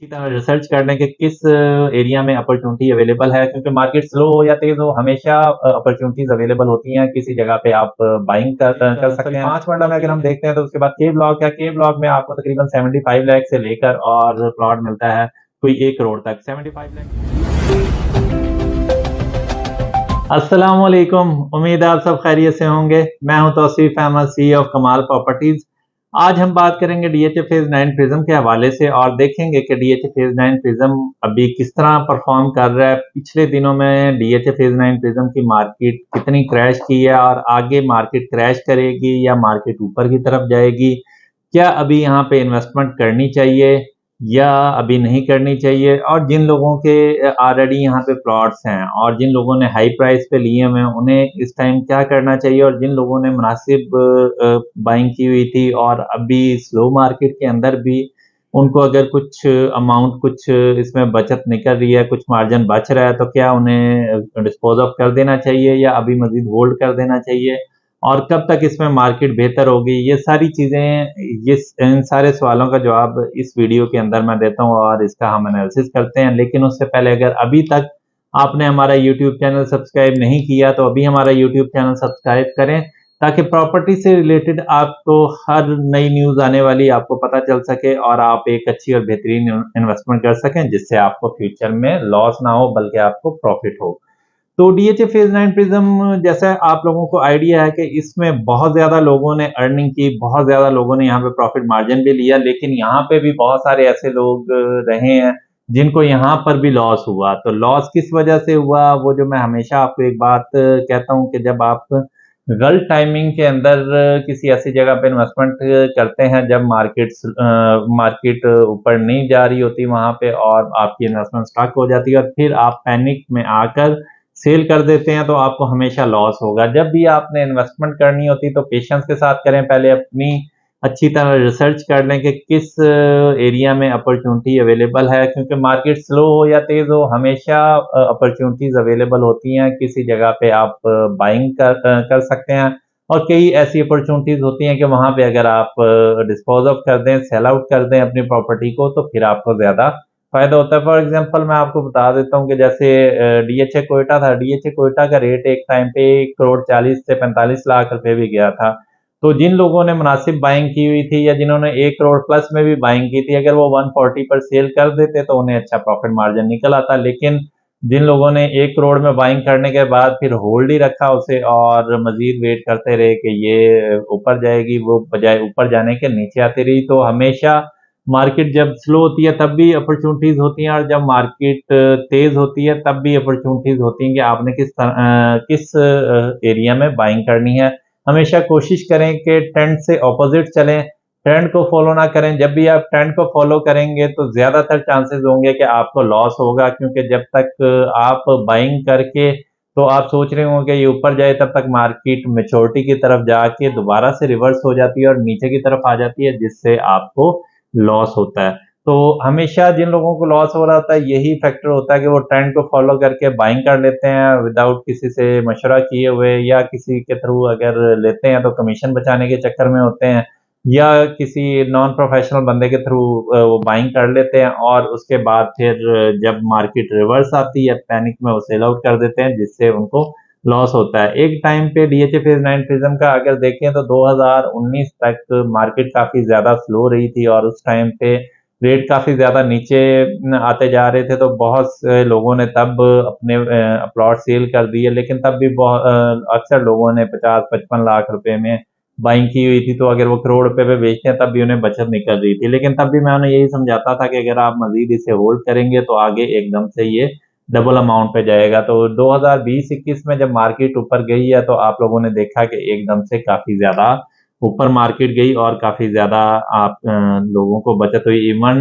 अच्छी तरह रिसर्च कर लें कि किस एरिया में अपॉर्चुनिटी अवेलेबल है, क्योंकि मार्केट स्लो हो या तेज़ हो, हमेशा अपॉर्चुनिटीज़ अवेलेबल होती हैं। किसी जगह पे आप बाइंग कर सकते हैं। 5 मिनट में अगर हम देखते हैं तो उसके बाद के ब्लॉक है। के ब्लॉक में आपको तकरीबन 75 लाख से लेकर और प्लॉट मिलता है कोई 1 करोड़ तक। 75 लाख। अस्सलाम वालेकुम, उम्मीद है आप सब खैरियत से होंगे। मैं हूं तौसीफ अहमद, सीईओ ऑफ कमाल प्रॉपर्टीज। आज हम बात करेंगे डीएचए फेज 9 प्रिज्म के हवाले से और देखेंगे कि डीएचए फेज 9 प्रिज्म अभी किस तरह परफॉर्म कर रहा है। पिछले दिनों में डीएचए फेज 9 प्रिज्म की मार्केट कितनी क्रैश की है और आगे मार्केट क्रैश करेगी या मार्केट ऊपर की तरफ जाएगी। क्या अभी यहाँ पे इन्वेस्टमेंट करनी चाहिए या अभी नहीं करनी चाहिए, और जिन लोगों के ऑलरेडी यहाँ पे प्लॉट्स हैं और जिन लोगों ने हाई प्राइस पे लिए हुए हैं उन्हें इस टाइम क्या करना चाहिए, और जिन लोगों ने मुनासिब बाइंग की हुई थी और अभी स्लो मार्केट के अंदर भी उनको अगर कुछ अमाउंट कुछ इसमें बचत निकल रही है, कुछ मार्जिन बच रहा है, तो क्या उन्हें डिस्पोज ऑफ कर देना चाहिए या अभी मजीद होल्ड कर देना चाहिए, और कब तक इसमें मार्केट बेहतर होगी। ये सारी चीज़ें, ये इन सारे सवालों का जवाब इस वीडियो के अंदर मैं देता हूँ और इसका हम एनालिसिस करते हैं। लेकिन उससे पहले अगर अभी तक आपने हमारा यूट्यूब चैनल सब्सक्राइब नहीं किया तो अभी हमारा यूट्यूब चैनल सब्सक्राइब करें, ताकि प्रॉपर्टी से रिलेटेड आपको हर नई न्यूज़ आने वाली आपको पता चल सके और आप एक अच्छी और बेहतरीन इन्वेस्टमेंट कर सकें, जिससे आपको फ्यूचर में लॉस ना हो बल्कि आपको प्रॉफिट हो। तो डीएचए फेज 9 प्रिज्म, जैसा आप लोगों को आइडिया है कि इसमें बहुत ज़्यादा लोगों ने अर्निंग की, बहुत ज़्यादा लोगों ने यहाँ पे प्रॉफिट मार्जिन भी लिया, लेकिन यहाँ पे भी बहुत सारे ऐसे लोग रहे हैं जिनको यहाँ पर भी लॉस हुआ। तो लॉस किस वजह से हुआ, वो जो मैं हमेशा आपको एक बात कहता हूँ कि जब आप गलत टाइमिंग के अंदर किसी ऐसी जगह पे इन्वेस्टमेंट करते हैं जब मार्केट ऊपर नहीं जा रही होती वहाँ पे और आपकी इन्वेस्टमेंट स्टक हो जाती है और फिर आप पैनिक में आकर सेल कर देते हैं, तो आपको हमेशा लॉस होगा। जब भी आपने इन्वेस्टमेंट करनी होती तो पेशेंस के साथ करें। पहले अपनी अच्छी तरह रिसर्च कर लें कि किस एरिया में अपॉर्चुनिटी अवेलेबल है, क्योंकि मार्केट स्लो हो या तेज़ हो, हमेशा अपॉर्चुनिटीज़ अवेलेबल होती हैं। किसी जगह पे आप बाइंग कर सकते हैं और कई ऐसी अपॉर्चुनिटीज़ होती हैं कि वहाँ पे अगर आप डिस्पोज़ ऑफ कर दें, सेल आउट कर दें अपनी प्रॉपर्टी को, तो फिर आपको ज़्यादा फ़ायदा होता है। फॉर एग्ज़ाम्पल मैं आपको बता देता हूँ कि जैसे डीएचए क्वेटा था। डीएचए क्वेटा का रेट एक टाइम पे 1 करोड़ 40 से 45 लाख रुपए भी गया था। तो जिन लोगों ने मुनासिब बाइंग की हुई थी या जिन्होंने 1 करोड़ प्लस में भी बाइंग की थी, अगर वो 140 पर सेल कर देते तो उन्हें अच्छा प्रॉफ़िट मार्जिन निकल आता। लेकिन जिन लोगों ने 1 करोड़ में बाइंग करने के बाद फिर होल्ड ही रखा उसे और मज़ीद वेट करते रहे कि ये ऊपर जाएगी, वो बजाय ऊपर जाने के नीचे आती रही, तो हमेशा मार्केट जब स्लो होती है तब भी अपॉर्चुनिटीज़ होती हैं और जब मार्केट तेज़ होती है तब भी अपॉर्चुनिटीज़ होती हैं कि आपने किस एरिया में बाइंग करनी है। हमेशा कोशिश करें कि ट्रेंड से ऑपोज़िट चलें, ट्रेंड को फ़ॉलो ना करें। जब भी आप ट्रेंड को फ़ॉलो करेंगे तो ज़्यादातर चांसेस होंगे कि आपको लॉस होगा, क्योंकि जब तक आप बाइंग करके तो आप सोच रहे होंगे ये ऊपर जाए, तब तक मार्केट मैच्योरिटी की तरफ जाके दोबारा से रिवर्स हो जाती है और नीचे की तरफ आ जाती है, जिससे आपको लॉस होता है। तो हमेशा जिन लोगों को लॉस हो रहा होता है यही फैक्टर होता है कि वो ट्रेंड को फ़ॉलो करके बाइंग कर लेते हैं विदाउट किसी से मशवरा किए हुए, या किसी के थ्रू अगर लेते हैं तो कमीशन बचाने के चक्कर में होते हैं, या किसी नॉन प्रोफेशनल बंदे के थ्रू वो बाइंग कर लेते हैं और उसके बाद फिर जब मार्केट रिवर्स आती है पैनिक में वो सेल आउट कर देते हैं, जिससे उनको लॉस होता है। एक टाइम पे डीएचए फेज 9 प्रिज्म का अगर देखें तो 2019 तक मार्केट काफ़ी ज़्यादा स्लो रही थी और उस टाइम पे रेट काफ़ी ज़्यादा नीचे आते जा रहे थे, तो बहुत से लोगों ने तब अपने प्लॉट सेल कर दिए, लेकिन तब भी अक्सर लोगों ने 50-55 लाख रुपए में बाइंग की हुई थी, तो अगर वो करोड़ रुपए पे बेचते हैं तब भी उन्हें बचत निकल रही थी। लेकिन तब भी मैं उन्हें यही समझाता था कि अगर आप मज़ीद इसे होल्ड करेंगे तो आगे एकदम से ये डबल अमाउंट पे जाएगा। तो 2020-21 में जब मार्केट ऊपर गई है तो आप लोगों ने देखा कि एकदम से काफ़ी ज़्यादा ऊपर मार्केट गई और काफ़ी ज़्यादा आप लोगों को बचत हुई। इवन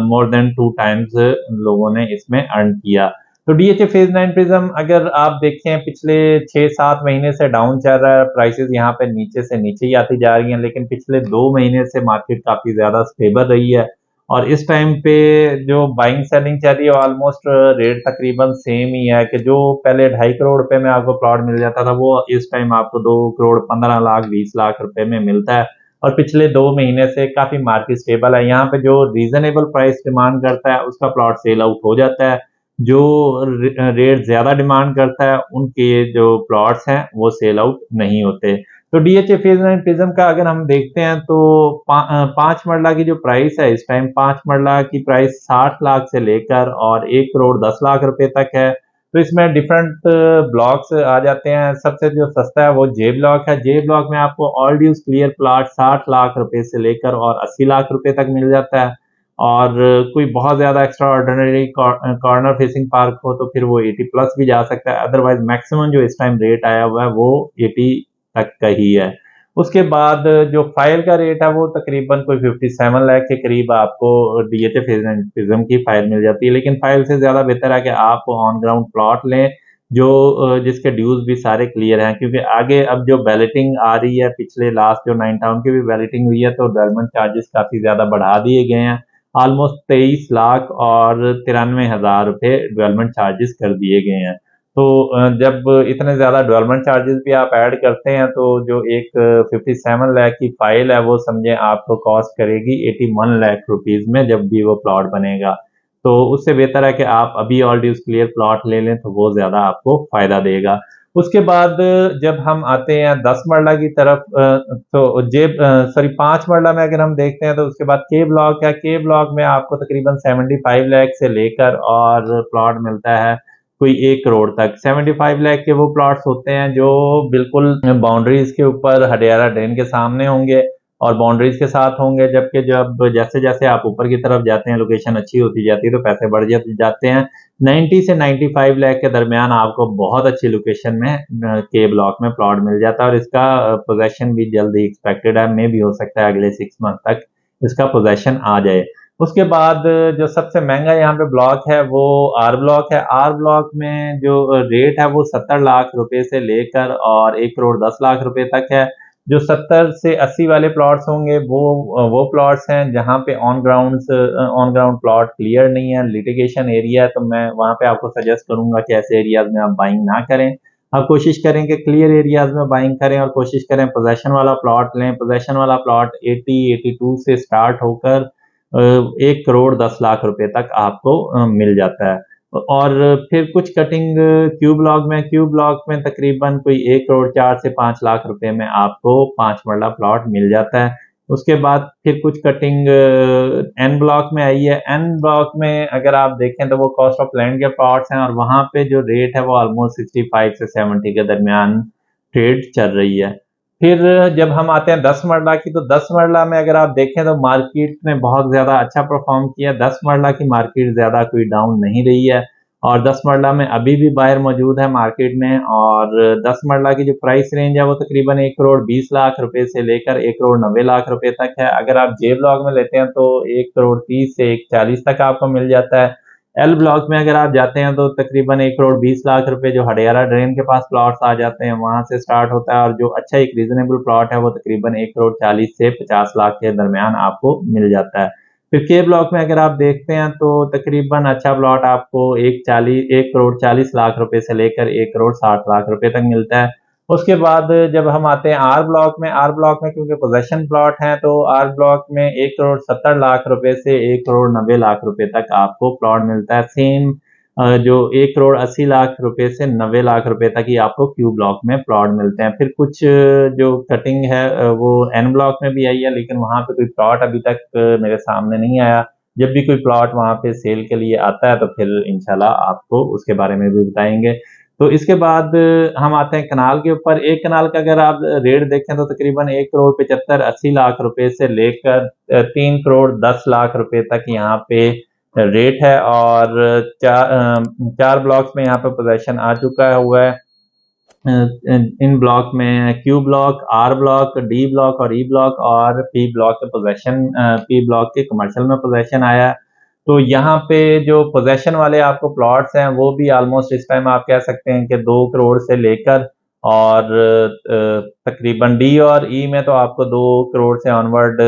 मोर देन 2 टाइम्स लोगों ने इसमें अर्न किया। तो डीएचए फेज 9 प्रिज्म अगर आप देखें पिछले 6-7 महीने से डाउन चल रहा है, प्राइसेस यहाँ पे नीचे से नीचे ही आती जा रही हैं, लेकिन पिछले 2 महीने से मार्केट काफ़ी ज़्यादा स्टेबल रही है और इस टाइम पे जो बाइंग सेलिंग चल रही है ऑलमोस्ट रेट तकरीबन सेम ही है कि जो पहले 2.5 करोड़ रुपए में आपको प्लॉट मिल जाता था वो इस टाइम आपको 2 करोड़ 15 लाख 20 लाख रुपए में मिलता है। और पिछले 2 महीने से काफ़ी मार्केट स्टेबल है। यहाँ पे जो रीज़नेबल प्राइस डिमांड करता है उसका प्लॉट सेल आउट हो जाता है। जो रेट ज़्यादा डिमांड करता है उनके जो प्लॉट्स हैं वो सेल आउट नहीं होते। तो डीएचए फेज़ 9 प्रिज़्म का अगर हम देखते हैं तो 5 मरला की जो प्राइस है इस टाइम 5 मरला की प्राइस 60 लाख से लेकर और 1 करोड़ 10 लाख रुपए तक है। तो इसमें डिफरेंट ब्लॉक्स आ जाते हैं। सबसे जो सस्ता है वो जे ब्लॉक है। जे ब्लॉक में आपको all dues clear plot 60 lakh रुपए से लेकर और 80 लाख रुपए तक मिल जाता है। और कोई बहुत ज़्यादा extra ordinary corner facing park हो तो फिर वो 80 प्लस भी जा सकता है। अदरवाइज मैक्सिमम जो इस टाइम रेट आया हुआ है वो 80 तक का ही है। उसके बाद जो फाइल का रेट है वो तकरीबन कोई 57 लाख के करीब आपको डीएचए प्रिज्म की फाइल मिल जाती है। लेकिन फाइल से ज़्यादा बेहतर है कि आप ऑन ग्राउंड प्लॉट लें जो जिसके ड्यूज भी सारे क्लियर हैं, क्योंकि आगे अब जो बैलेटिंग आ रही है, पिछले लास्ट जो 9 टाउन की भी बैलेटिंग हुई है तो डेवलपमेंट चार्जेस काफ़ी ज़्यादा बढ़ा दिए गए हैं। ऑलमोस्ट 23 लाख और 93,000 रुपए डेवलपमेंट चार्जेस कर दिए गए हैं। तो जब इतने ज़्यादा डेवलपमेंट चार्जेस भी आप ऐड करते हैं तो जो एक 57 लाख की फाइल है वो समझें आपको कॉस्ट करेगी 81 लाख रुपीज़ में जब भी वो प्लॉट बनेगा। तो उससे बेहतर है कि आप अभी ऑल ड्यूज क्लियर प्लॉट ले लें तो वो ज़्यादा आपको फ़ायदा देगा। उसके बाद जब हम आते हैं 10 मरला की तरफ तो 5 मरला में अगर हम देखते हैं तो उसके बाद के ब्लॉक है। के ब्लॉक में आपको तकरीबन 75 लाख से लेकर और प्लॉट मिलता है कोई 1 करोड़ तक। 75 लाख के वो प्लॉट्स होते हैं जो बिल्कुल बाउंड्रीज़ के ऊपर हडियाला ड्रेन के सामने होंगे और बाउंड्रीज़ के साथ होंगे, जबकि जब जैसे-जैसे आप ऊपर की तरफ जाते हैं, लोकेशन अच्छी होती जाती है तो पैसे बढ़ जाते हैं। 90 से 95 लाख के दरमियान आपको बहुत अच्छी लोकेशन में के ब्लॉक में प्लॉट मिल जाता है और इसका पोज़ेशन भी जल्द ही एक्सपेक्टेड है, मे भी हो सकता है अगले 6 मंथ तक इसका पोज़ेशन आ जाए। उसके बाद जो सबसे महँगा यहाँ पे ब्लॉक है वो आर ब्लॉक है। आर ब्लॉक में जो रेट है वो 70 लाख रुपए से लेकर और 1 करोड़ 10 लाख रुपए तक है। जो 70 से 80 वाले प्लॉट्स होंगे वो प्लॉट्स हैं जहाँ पे ऑन ग्राउंड प्लॉट क्लियर नहीं है, लिटिगेशन एरिया है, तो मैं वहाँ पे आपको सजेस्ट करूँगा कि ऐसे एरियाज़ में आप बाइंग ना करें। आप कोशिश करें कि क्लियर एरियाज़ में बाइंग करें और कोशिश करें पोज़ेशन वाला प्लॉट लें। पोज़ेशन वाला प्लॉट 80-82 से स्टार्ट होकर 1 करोड़ 10 लाख रुपए तक आपको मिल जाता है। और फिर कुछ कटिंग क्यू ब्लॉक में तकरीबन कोई 1 करोड़ 4 से 5 लाख रुपए में आपको 5 मरला प्लॉट मिल जाता है। उसके बाद फिर कुछ कटिंग एन ब्लॉक में आई है। एन ब्लॉक में अगर आप देखें तो वो कॉस्ट ऑफ लैंड के प्लॉट्स हैं और वहाँ पे जो रेट है वो ऑलमोस्ट 65 से 70 के दरमियान ट्रेड चल रही है। फिर जब हम आते हैं 10 मरला की, तो 10 मरला में अगर आप देखें तो मार्केट ने बहुत ज़्यादा अच्छा परफॉर्म किया। 10 मरला की मार्केट ज़्यादा कोई डाउन नहीं रही है और 10 मरला में अभी भी बायर मौजूद है मार्केट में। और 10 मरला की जो प्राइस रेंज है वो तकरीबन 1 करोड़ 20 लाख रुपए से लेकर 1 करोड़ 90 लाख रुपए तक है। अगर आप जे ब्लॉक में लेते हैं तो 1 करोड़ 30 से 1 40 तक आपको मिल जाता है। एल ब्लॉक में अगर आप जाते हैं तो तकरीबन 1 करोड़ 20 लाख रुपए जो हडियाला ड्रेन के पास प्लॉट्स आ जाते हैं वहाँ से स्टार्ट होता है और जो अच्छा एक रीजनेबल प्लॉट है वो तकरीबन 1 करोड़ 40 से 50 लाख के दरमियान आपको मिल जाता है। फिर के ब्लॉक में अगर आप देखते हैं तो तकरीबन अच्छा प्लॉट आपको 1 करोड़ 40 लाख रुपए से लेकर 1 करोड़ 60 लाख रुपए तक मिलता है। उसके बाद जब हम आते हैं आर ब्लॉक में क्योंकि पोजेशन प्लॉट हैं तो आर ब्लॉक में 1 करोड़ 70 लाख रुपए से 1 करोड़ 90 लाख रुपए तक आपको प्लॉट मिलता है। सेम जो 1 करोड़ 80 लाख रुपए से 90 लाख रुपए तक ही आपको क्यू ब्लॉक में प्लॉट मिलते हैं। फिर कुछ जो कटिंग है वो एन ब्लॉक में भी आई है, लेकिन वहाँ पे कोई प्लॉट अभी तक मेरे सामने नहीं आया। जब भी कोई प्लॉट वहाँ पे सेल के लिए आता है तो फिर इंशाल्लाह आपको उसके बारे में भी बताएंगे। तो इसके बाद हम आते हैं कनाल के ऊपर। एक कनाल का अगर आप रेट देखें तो तकरीबन 1 करोड़ 75-80 लाख रुपए से लेकर 3 करोड़ 10 लाख रुपए तक यहाँ पे रेट है और 4 ब्लॉक्स में यहाँ पे पोजीशन आ चुका हुआ है। इन ब्लॉक में Q block, R block, D block और ई ब्लॉक और पी ब्लॉक के पोजीशन पी ब्लॉक के कमर्शियल में पोजीशन आया। तो यहाँ पे जो पोजेशन वाले आपको प्लॉट्स हैं वो भी ऑलमोस्ट इस टाइम आप कह सकते हैं कि 2 करोड़ से लेकर और तकरीबन डी और ई में तो आपको 2 करोड़ से ऑनवर्ड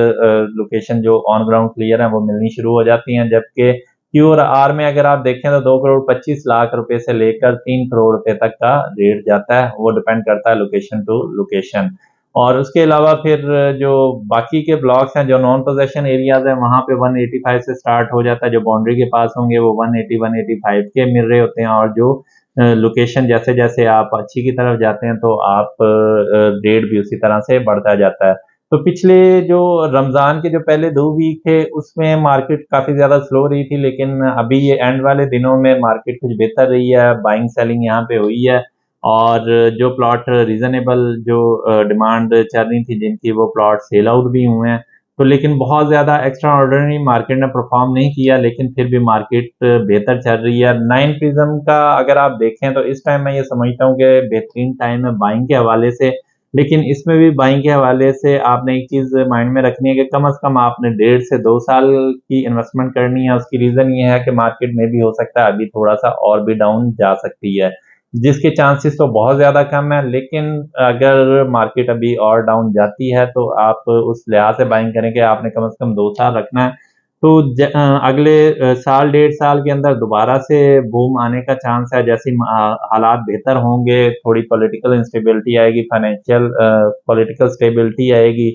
लोकेशन जो ऑन ग्राउंड क्लियर है वो मिलनी शुरू हो जाती हैं। जबकि क्यू और आर में अगर आप देखें तो 2 करोड़ 25 लाख रुपए से लेकर 3 करोड़ रुपए तक का रेट जाता है। वो डिपेंड करता है लोकेशन टू लोकेशन। और उसके अलावा फिर जो बाकी के ब्लॉक्स हैं, जो नॉन पोजेशन एरियाज हैं, वहाँ पे 185 से स्टार्ट हो जाता है। जो बाउंड्री के पास होंगे वो 180 185 के मिल रहे होते हैं, और जो लोकेशन जैसे जैसे आप अच्छी की तरफ जाते हैं तो आप रेट भी उसी तरह से बढ़ता जाता है। तो पिछले जो रमज़ान के जो पहले 2 वीक थे उसमें मार्केट काफ़ी ज़्यादा स्लो रही थी, लेकिन अभी ये एंड वाले दिनों में मार्केट कुछ बेहतर रही है, बाइंग सेलिंग यहाँ पे हुई है। और जो प्लॉट रीज़नेबल जो डिमांड चल रही थी जिनकी, वो प्लॉट सेल आउट भी हुए हैं। तो लेकिन बहुत ज़्यादा एक्स्ट्रा ऑर्डिनरी मार्केट ने परफ़ॉर्म नहीं किया, लेकिन फिर भी मार्केट बेहतर चल रही है। 9 प्रिज़्म का अगर आप देखें तो इस टाइम मैं ये समझता हूँ कि बेहतरीन टाइम है बाइंग के हवाले से। लेकिन इसमें भी बाइंग के हवाले से आपने एक चीज़ माइंड में रखनी है कि कम से कम आपने 1.5 से 2 साल की इन्वेस्टमेंट करनी है। उसकी रीज़न ये है कि मार्केट में भी हो सकता है अभी थोड़ा-सा और भी डाउन जा सकती है, जिसके चांसेस तो बहुत ज़्यादा कम है। लेकिन अगर मार्केट अभी और डाउन जाती है तो आप उस लिहाज से बाइंग करें कि आपने कम से कम 2 साल रखना है। तो अगले साल, 1.5 साल के अंदर दोबारा से बूम आने का चांस है। जैसे ही हालात बेहतर होंगे, थोड़ी पॉलिटिकल इंस्टेबिलिटी आएगी, पॉलिटिकल स्टेबिलिटी आएगी,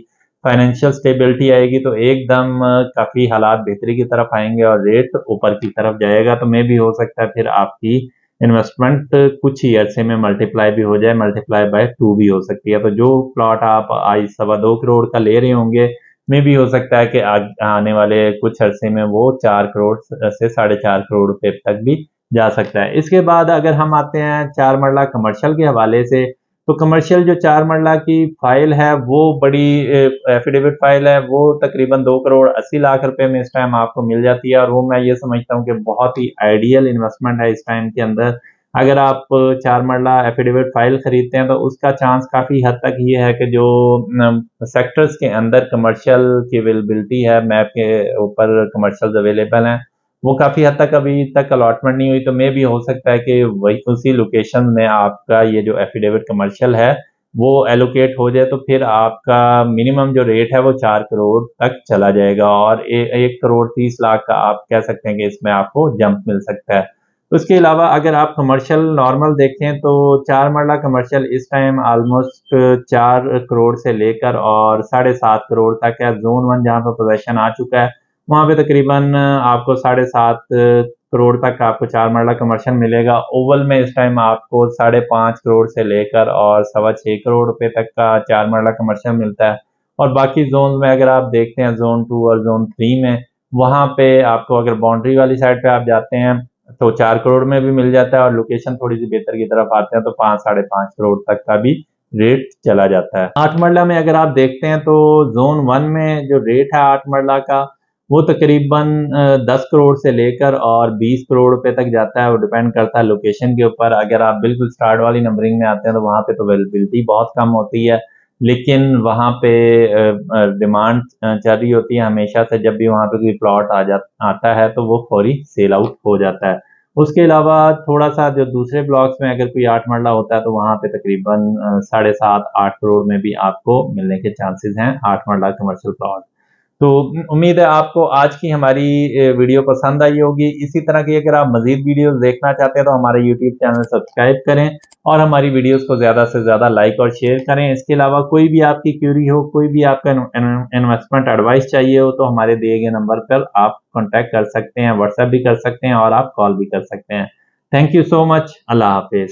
फाइनेंशियल स्टेबिलिटी आएगी, तो एकदम काफ़ी हालात बेहतरी की तरफ आएँगे और रेट ऊपर की तरफ जाएगा। तो मेबी हो सकता है फिर आपकी इन्वेस्टमेंट कुछ ही अरसे में मल्टीप्लाई भी हो जाए, मल्टीप्लाई बाय 2 भी हो सकती है। तो जो प्लॉट आप आज 2.25 करोड़ का ले रहे होंगे, में भी हो सकता है कि आने वाले कुछ अरसे में वो 4 करोड़ से 4.5 करोड़ रुपए तक भी जा सकता है। इसके बाद अगर हम आते हैं 4 मरला कमर्शियल के हवाले से, तो कमर्शियल जो 4 मरला की फाइल है वो बड़ी एफिडेविट फाइल है, वो तकरीबन 2 करोड़ 80 लाख रुपए में इस टाइम आपको मिल जाती है, और वो मैं ये समझता हूँ कि बहुत ही आइडियल इन्वेस्टमेंट है इस टाइम के अंदर। अगर आप 4 मरला एफिडेविट फाइल खरीदते हैं तो उसका चांस काफ़ी हद तक ये है कि जो सेक्टर्स के अंदर कमर्शियल की अवेलेबिलिटी है, मैप के ऊपर कमर्शियल्स अवेलेबल हैं, वो काफ़ी हद तक अभी तक अलॉटमेंट नहीं हुई। तो मे भी हो सकता है कि वही उसी लोकेशन में आपका ये जो एफिडेविट कमर्शियल है वो एलोकेट हो जाए, तो फिर आपका मिनिमम जो रेट है वो 4 करोड़ तक चला जाएगा, और 1 करोड़ 30 लाख का आप कह सकते हैं कि इसमें आपको जंप मिल सकता है। उसके अलावा अगर आप कमर्शियल नॉर्मल देखें तो 4 मरला कमर्शियल इस टाइम ऑलमोस्ट 4 करोड़ से लेकर और 7.5 करोड़ तक है। ज़ोन 1 जहाँ पे पोज़ीशन आ चुका है, वहाँ पे तकरीबन आपको 7.5 करोड़ तक आपको 4 मरला कमर्शियल मिलेगा। ओवल में इस टाइम आपको 5.5 करोड़ से लेकर और सवा 6 करोड़ रुपए तक का 4 मरला कमर्शियल मिलता है। और बाकी ज़ोन्स में अगर आप देखते हैं, ज़ोन 2 और ज़ोन 3 में, वहाँ पे आपको अगर बाउंड्री वाली साइड पे आप जाते हैं तो 4 करोड़ में भी मिल जाता है, और लोकेशन थोड़ी-सी बेहतर की तरफ आते हैं तो 5 साढ़े 5 करोड़ तक का भी रेट चला जाता है। 8 मरला में अगर आप देखते हैं तो ज़ोन 1 में जो रेट है 8 मरला का, वो तकरीबन 10 करोड़ से लेकर और 20 करोड़ रुपए तक जाता है। वो डिपेंड करता है लोकेशन के ऊपर। अगर आप बिल्कुल स्टार्ट वाली नंबरिंग में आते हैं तो वहाँ पे तो अवेलेबिलिटी बहुत कम होती है, लेकिन वहाँ पे डिमांड चल रही होती है हमेशा से। जब भी वहाँ पे कोई प्लॉट आता है तो वो फौरी सेल आउट हो जाता है। उसके अलावा थोड़ा-सा जो दूसरे ब्लॉक्स में अगर कोई 8 मरला होता है तो वहाँ पे तकरीबन साढ़े 7 8 करोड़ में भी आपको मिलने के चांसेस हैं 8 मरला कमर्शियल प्लॉट। तो उम्मीद है आपको आज की हमारी वीडियो पसंद आई होगी। इसी तरह की अगर आप मज़ीद वीडियोज़ देखना चाहते हैं तो हमारे यूट्यूब चैनल सब्सक्राइब करें, और हमारी वीडियोज़ को ज़्यादा से ज़्यादा लाइक और शेयर करें। इसके अलावा कोई भी आपकी क्वेरी हो, कोई भी आपका इन्वेस्टमेंट एडवाइस चाहिए हो, तो हमारे दिए गए नंबर पर आप कॉन्टैक्ट कर सकते हैं, व्हाट्सएप भी कर सकते हैं और आप कॉल भी कर सकते हैं। Thank you so much. अल्लाह हाफ़िज़।